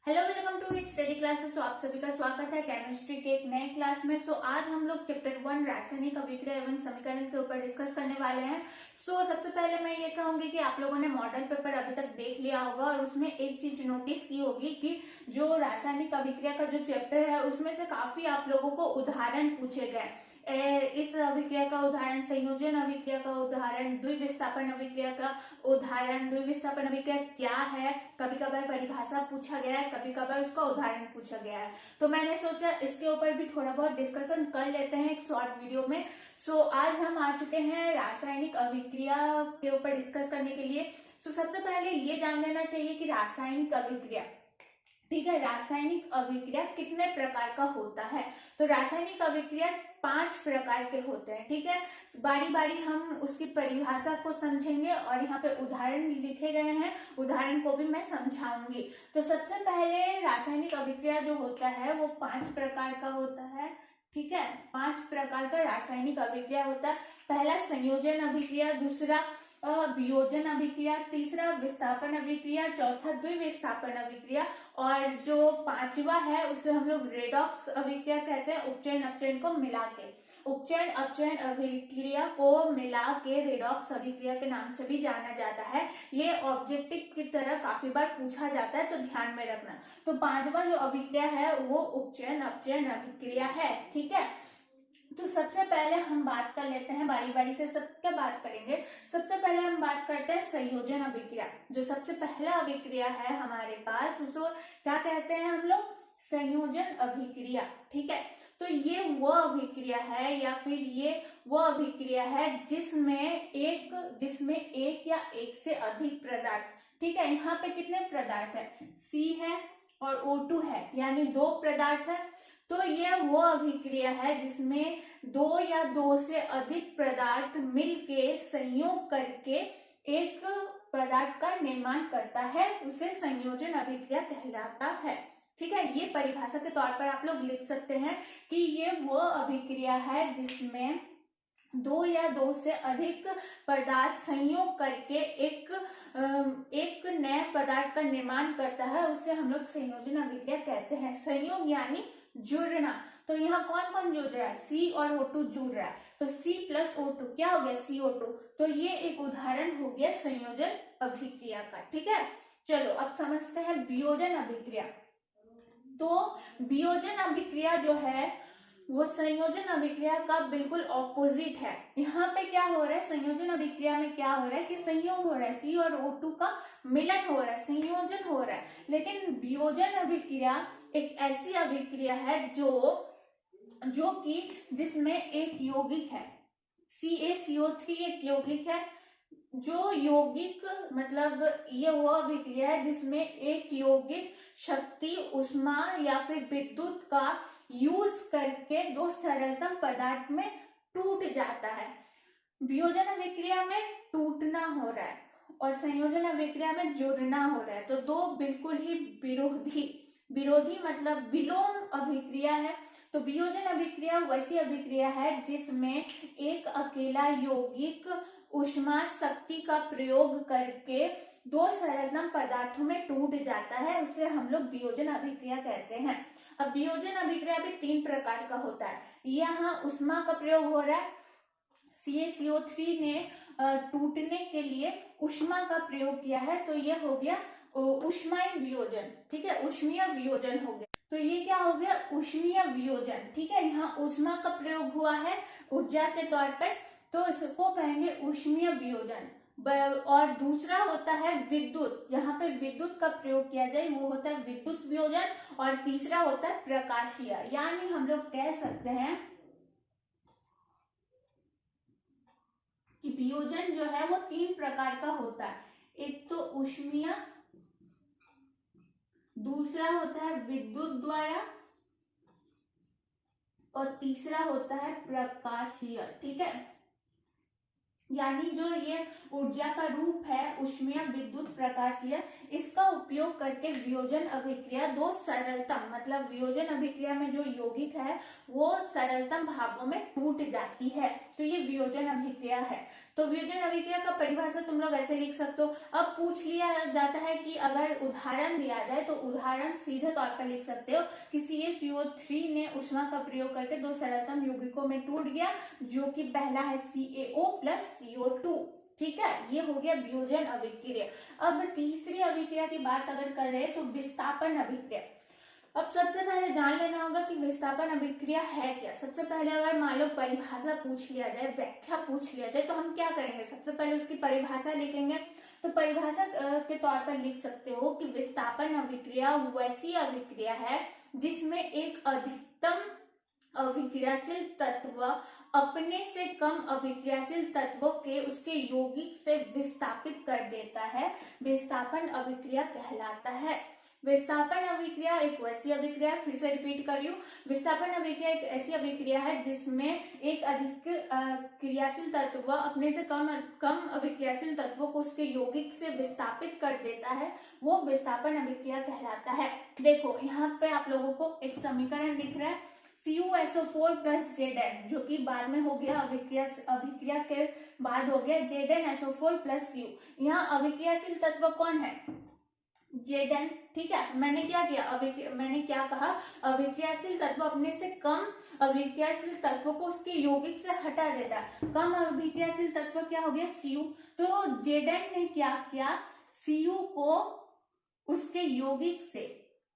Hello, welcome to study classes. आप सभी का स्वागत है केमिस्ट्री के एक नए क्लास में। आज हम लोग चैप्टर 1 रासायनिक अभिक्रिया एवं समीकरण के ऊपर डिस्कस करने वाले हैं। सबसे पहले मैं ये कहूंगी कि आप लोगों ने मॉडल पेपर अभी तक देख लिया होगा और उसमें एक चीज नोटिस की होगी कि जो रासायनिक अभिक्रिया का जो चैप्टर है उसमें से काफी आप लोगों को उदाहरण पूछे गए। इस अभिक्रिया का उदाहरण, संयोजन अभिक्रिया का उदाहरण, द्विविस्थापन अभिक्रिया का उदाहरण, द्विविस्थापन अभिक्रिया क्या है, कभी कभार परिभाषा पूछा गया है, कभी कभार उसका उदाहरण पूछा गया है। तो मैंने सोचा इसके ऊपर भी थोड़ा बहुत डिस्कशन कर लेते हैं एक शॉर्ट वीडियो में। आज हम आ चुके हैं रासायनिक अभिक्रिया के ऊपर डिस्कस करने के लिए। सबसे पहले ये जान लेना चाहिए कि रासायनिक अभिक्रिया, ठीक है, रासायनिक अभिक्रिया कितने प्रकार का होता है। तो रासायनिक अभिक्रिया 5 प्रकार के होते हैं, ठीक है। बारी बारी हम उसकी परिभाषा को समझेंगे और यहाँ पे उदाहरण लिखे गए हैं, उदाहरण को भी मैं समझाऊंगी। तो सबसे पहले रासायनिक अभिक्रिया जो होता है वो 5 प्रकार का होता है, ठीक है। 5 प्रकार का रासायनिक अभिक्रिया होता है। पहला संयोजन अभिक्रिया, दूसरा वियोजन अभिक्रिया, तीसरा विस्थापन अभिक्रिया, चौथा द्विविस्थापन अभिक्रिया और जो 5वां है उसे हम लोग रेडॉक्स अभिक्रिया कहते हैं। उपचयन अपचयन को मिला के, उपचयन अपचयन अभिक्रिया को मिला के रेडॉक्स अभिक्रिया के नाम से भी जाना जाता है। ये ऑब्जेक्टिव की तरह काफी बार पूछा जाता है, तो ध्यान में रखना। तो 5वां जो अभिक्रिया है वो उपचयन अपचयन अभिक्रिया है, ठीक है। तो सबसे पहले हम बात कर लेते हैं, बारी बारी से सबके बात करेंगे। सबसे पहले हम बात करते हैं संयोजन अभिक्रिया। जो सबसे पहला अभिक्रिया है हमारे पास उसको क्या कहते हैं हम लोग? संयोजन अभिक्रिया, ठीक है। तो ये वो अभिक्रिया है या फिर ये वो अभिक्रिया है जिसमें एक या एक से अधिक पदार्थ, ठीक है। यहाँ पे कितने पदार्थ है? C है और O2 है, यानी 2 पदार्थ है। तो ये वो अभिक्रिया है जिसमें 2 या 2 से अधिक पदार्थ मिलके संयोग करके एक पदार्थ का निर्माण करता है, उसे संयोजन अभिक्रिया कहलाता है, ठीक है। ये परिभाषा के तौर पर आप लोग लिख सकते हैं कि ये वो अभिक्रिया है जिसमें 2 या 2 से अधिक पदार्थ संयोग करके एक नए पदार्थ का निर्माण करता है, उसे हम लोग संयोजन अभिक्रिया कहते हैं। संयोग यानी जुड़ना। तो यहाँ कौन कौन जुड़ रहा है? C और O2 जुड़ रहा है, तो C प्लस O2 क्या हो गया? CO2। तो ये एक उदाहरण हो गया संयोजन अभिक्रिया का, ठीक है। चलो अब समझते हैं वियोजन अभिक्रिया। तो वियोजन अभिक्रिया जो है वो संयोजन अभिक्रिया का बिल्कुल ऑपोजिट है। यहाँ पे क्या हो रहा है? संयोजन अभिक्रिया में क्या हो रहा है कि संयोग हो रहा है, C और O2 का मिलन हो रहा है, संयोजन हो रहा है। लेकिन वियोजन अभिक्रिया एक ऐसी अभिक्रिया है जो कि जिसमें एक यौगिक है, CaCO3 एक यौगिक है। जो यौगिक मतलब ये वो अभिक्रिया है जिसमें एक यौगिक शक्ति, उष्मा या फिर विद्युत का यूज करके 2 सरलतम पदार्थ में टूट जाता है। वियोजन अभिक्रिया में टूटना हो रहा है और संयोजन अभिक्रिया में जुड़ना हो रहा है। तो 2 बिल्कुल ही विरोधी मतलब विलोम अभिक्रिया है। तो वियोजन अभिक्रिया वैसी अभिक्रिया है जिसमें एक अकेला यौगिक उष्मा शक्ति का प्रयोग करके 2 सरलतम पदार्थों में टूट जाता है, उसे हम लोग वियोजन अभिक्रिया कहते हैं। अब वियोजन अभिक्रिया भी 3 प्रकार का होता है। यहाँ उष्मा का प्रयोग हो रहा है, CaCO3 ने टूटने के लिए उष्मा का प्रयोग किया है, तो ये हो गया ऊष्मीय वियोजन, ठीक है। ऊष्मीय वियोजन हो गया। तो ये क्या हो गया? ऊष्मीय वियोजन, ठीक है। यहाँ उष्मा का प्रयोग हुआ है ऊर्जा के तौर पर, तो इसको कहेंगे ऊष्मीय वियोजन। और दूसरा होता है विद्युत, जहां पे विद्युत का प्रयोग किया जाए वो होता है विद्युत वियोजन। और तीसरा होता है प्रकाशीय, यानी हम लोग कह सकते हैं कि वियोजन जो है वो 3 प्रकार का होता है। एक तो ऊष्मीय, दूसरा होता है विद्युत द्वारा और तीसरा होता है प्रकाशीय, ठीक है। यानी जो ये ऊर्जा का रूप है ऊष्मीय, विद्युत, प्रकाशीय, इसका उपयोग करके वियोजन अभिक्रिया 2 सरलतम मतलब वियोजन अभिक्रिया में जो यौगिक है वो सरलतम भागों में टूट जाती है, तो ये वियोजन अभिक्रिया है। तो वियोजन अभिक्रिया का परिभाषा तुम लोग ऐसे लिख सकते हो। अब पूछ लिया जाता है कि अगर उदाहरण दिया जाए तो उदाहरण सीधे तौर पर लिख सकते हो कि CaCO3 ने ऊष्मा का प्रयोग करके दो सरलतम यौगिकों में टूट गया, जो कि पहला है CaO प्लस CO2। ठीक है, ये हो गया वियोजन अभिक्रिया। अब तीसरी अभिक्रिया की बात अगर करें तो विस्थापन अभिक्रिया। अब सबसे पहले जान लेना होगा कि विस्थापन अभिक्रिया है क्या। सबसे पहले अगर मान लो परिभाषा पूछ लिया जाए, व्याख्या पूछ लिया जाए, तो हम क्या करेंगे, सबसे पहले उसकी परिभाषा लिखेंगे। तो परिभाषा के तौर पर लिख सकते हो कि विस्थापन अभिक्रिया वैसी अभिक्रिया है जिसमें एक अधिकतम अभिक्रियाशील तत्व अपने से कम अभिक्रियाशील तत्वों के उसके यौगिक से विस्थापित कर देता है, विस्थापन अभिक्रिया कहलाता है। विस्थापन अभिक्रिया एक वैसी अभिक्रिया, फिर से रिपीट कर रही हूँ, विस्थापन अभिक्रिया एक ऐसी अभिक्रिया है जिसमें एक अधिक क्रियाशील तत्व अपने से कम अभिक्रियाशील तत्वों को उसके यौगिक से विस्थापित कर देता है, वो विस्थापन अभिक्रिया कहलाता है। देखो यहाँ पे आप लोगों को एक समीकरण दिख रहा है, CuSO4 प्लस Zn, जो कि बाद में हो गया अभिक्रिया के बाद हो गया ZnSO4 प्लस Cu। यहाँ अभिक्रियाशील तत्व कौन है, Zn। ठीक है, मैंने क्या किया, मैंने क्या कहा, अभिक्रियाशील तत्व अपने से कम अभिक्रियाशील तत्व को उसके यौगिक से हटा देता है। कम अभिक्रियाशील तत्व क्या हो गया, Cu। तो Zn ने क्या किया, Cu को उसके यौगिक से,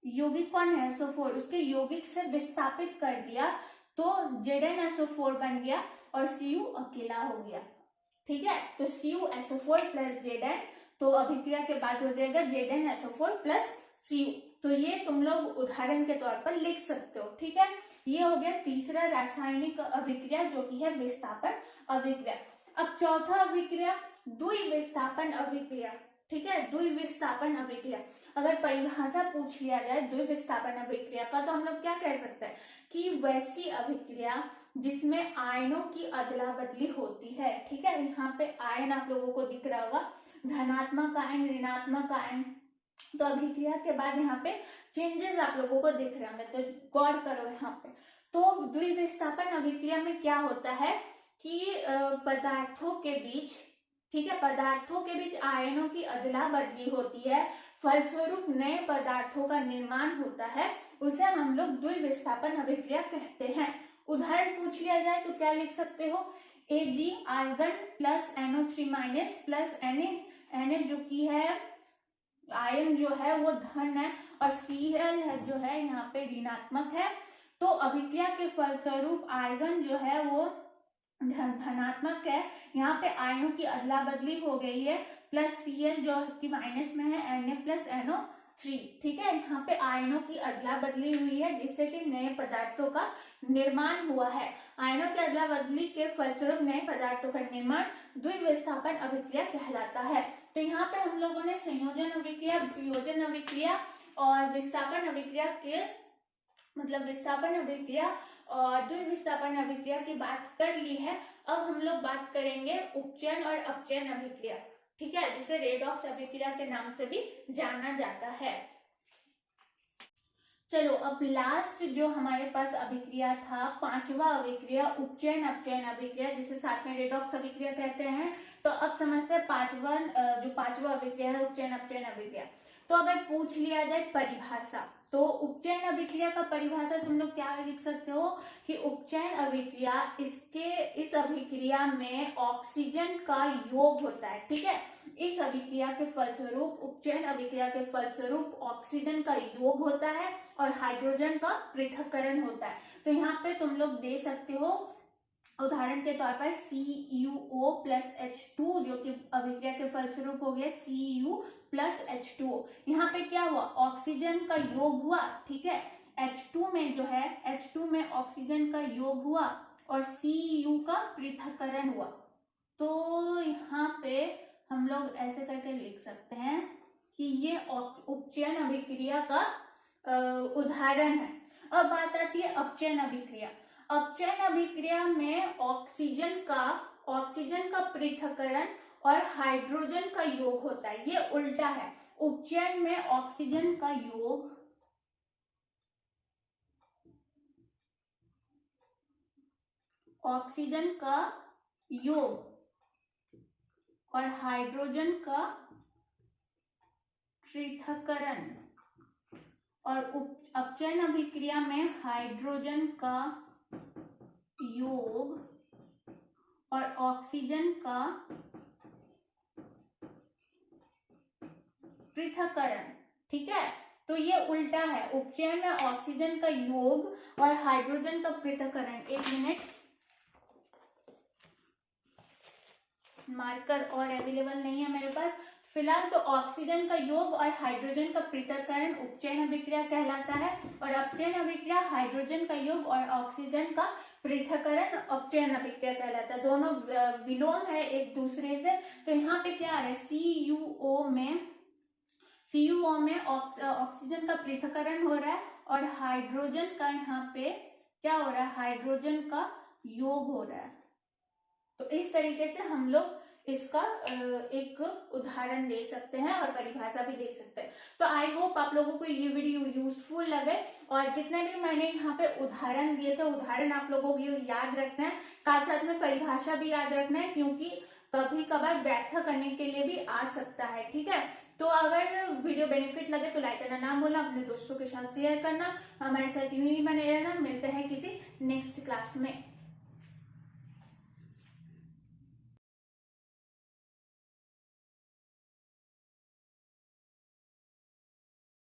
यौगिक कौन है SO4, उसके यौगिक से विस्थापित कर दिया, तो ZnSO4 बन गया और Cu अकेला हो गया। ठीक है, तो CuSO4 प्लस Zn, तो अभिक्रिया के बाद हो जाएगा ZnSO4 प्लस Cu। तो ये तुम लोग उदाहरण के तौर पर लिख सकते हो। ठीक है, ये हो गया तीसरा रासायनिक अभिक्रिया जो कि है विस्थापन अभिक्रिया। अब चौथा अभिक्रिया द्विविस्थापन अभिक्रिया। ठीक है, द्विविस्थापन अभिक्रिया, अगर परिभाषा पूछ लिया जाए द्विविस्थापन अभिक्रिया का, तो हम लोग क्या कह सकते हैं कि वैसी अभिक्रिया जिसमें आयनों की अदला बदली होती है। ठीक है, यहाँ पे आयन आप लोगों को दिख रहा होगा, धनात्मक आयन, ऋणात्मक आयन। तो अभिक्रिया के बाद यहाँ पे चेंजेस आप लोगों को दिख रहे होंगे, तो गौर करो यहाँ पे। तो द्विविस्थापन अभिक्रिया में क्या होता है कि पदार्थों के बीच, ठीक है, पदार्थों के बीच आयनों की अदला बदली होती है, फलस्वरूप नए पदार्थों का निर्माण होता है, उसे हम लोग द्विविस्थापन अभिक्रिया कहते हैं। उदाहरण पूछ लिया जाए तो क्या लिख सकते हो, Ag argon plus NO3 minus plus Na जो कि है आयन जो है वो धन है, और Cl है जो है यहाँ पे ऋणात्मक है। तो अभिक्रिया के फलस्वरूप आर्गन जो है वो धनात्मक है, यहाँ पे आयनों की अदला बदली हो गई है, प्लस Cl जो कि माइनस में है, Na प्लस NO3। ठीक है, यहाँ पे आयनों की अदला बदली हुई है जिससे कि नए पदार्थों का निर्माण हुआ है। आयनों की अदला बदली के फलस्वरूप नए पदार्थों का निर्माण द्विविस्थापन अभिक्रिया कहलाता है। तो यहाँ पे हम लोगों ने संयोजन अभिक्रिया, वियोजन अभिक्रिया और विस्थापन अभिक्रिया के मतलब विस्थापन अभिक्रिया और द्विविस्थापन अभिक्रिया की बात कर ली है। अब हम लोग बात करेंगे उपचयन और अपचयन अभिक्रिया। ठीक है, जिसे रेडॉक्स अभिक्रिया के नाम से भी जाना जाता है। चलो अब लास्ट जो हमारे पास अभिक्रिया था, पांचवा अभिक्रिया उपचयन अपचयन अभिक्रिया, जिसे साथ में रेडॉक्स अभिक्रिया कहते हैं। तो अब समझते हैं पांचवा अभिक्रिया है उपचयन अपचयन अभिक्रिया। तो अगर पूछ लिया जाए परिभाषा, तो उपचयन अभिक्रिया का परिभाषा तुम लोग क्या लिख सकते हो कि उपचयन अभिक्रिया, इस अभिक्रिया में ऑक्सीजन का योग होता है। ठीक है, इस अभिक्रिया के फलस्वरूप, उपचयन अभिक्रिया के फलस्वरूप ऑक्सीजन का योग होता है और हाइड्रोजन का पृथक्करण होता है। तो यहाँ पे तुम लोग दे सकते हो उदाहरण के तौर पर CuO प्लस H2, जो कि अभिक्रिया के फलस्वरूप हो गया Cu प्लस H2O। यहाँ पे क्या हुआ, ऑक्सीजन का योग हुआ। ठीक है, H2 में जो है, H2 में ऑक्सीजन का योग हुआ और Cu का पृथक्करण हुआ। तो यहाँ पे हम लोग ऐसे करके लिख सकते हैं कि ये उपचयन अभिक्रिया का उदाहरण है। अब बात आती है अपचयन अभिक्रिया। अपचयन अभिक्रिया में ऑक्सीजन का पृथक्करण और हाइड्रोजन का योग होता है, ये उल्टा है। उपचयन में ऑक्सीजन का योग और हाइड्रोजन का पृथक्करण, और अपचयन अभिक्रिया में हाइड्रोजन का योग और ऑक्सीजन का पृथक्करण। ठीक है, तो ये उल्टा है, उपचयन में ऑक्सीजन का योग और हाइड्रोजन का पृथक्करण। एक मिनट, मार्कर और अवेलेबल नहीं है मेरे पास फिलहाल। तो ऑक्सीजन का योग और हाइड्रोजन का पृथक्करण उपचयन अभिक्रिया कहलाता है, और अपचयन अभिक्रिया हाइड्रोजन का योग और ऑक्सीजन का पृथक्करण अपचयन अभिक्रिया कहलाता है। दोनों विलोम है एक दूसरे से। तो यहाँ पे क्या आ रहा है, CuO में ऑक्सीजन का पृथक्करण हो रहा है और हाइड्रोजन का यहाँ पे क्या हो रहा है, हाइड्रोजन का योग हो रहा है। तो इस तरीके से हम लोग इसका एक उदाहरण दे सकते हैं और परिभाषा भी दे सकते हैं। तो आई होप आप लोगों को ये वीडियो यूजफुल लगे, और जितने भी मैंने यहाँ पे उदाहरण दिए थे, उदाहरण आप लोगों को याद रखना है, साथ साथ में परिभाषा भी याद रखना है, क्योंकि कभी कभार व्याख्या करने के लिए भी आ सकता है। ठीक है, तो अगर वीडियो बेनिफिट लगे तो लाइक करना ना भूलना, अपने दोस्तों के साथ शेयर करना, हमारे साथ यूं ही बने रहना। मिलते हैं किसी नेक्स्ट क्लास में।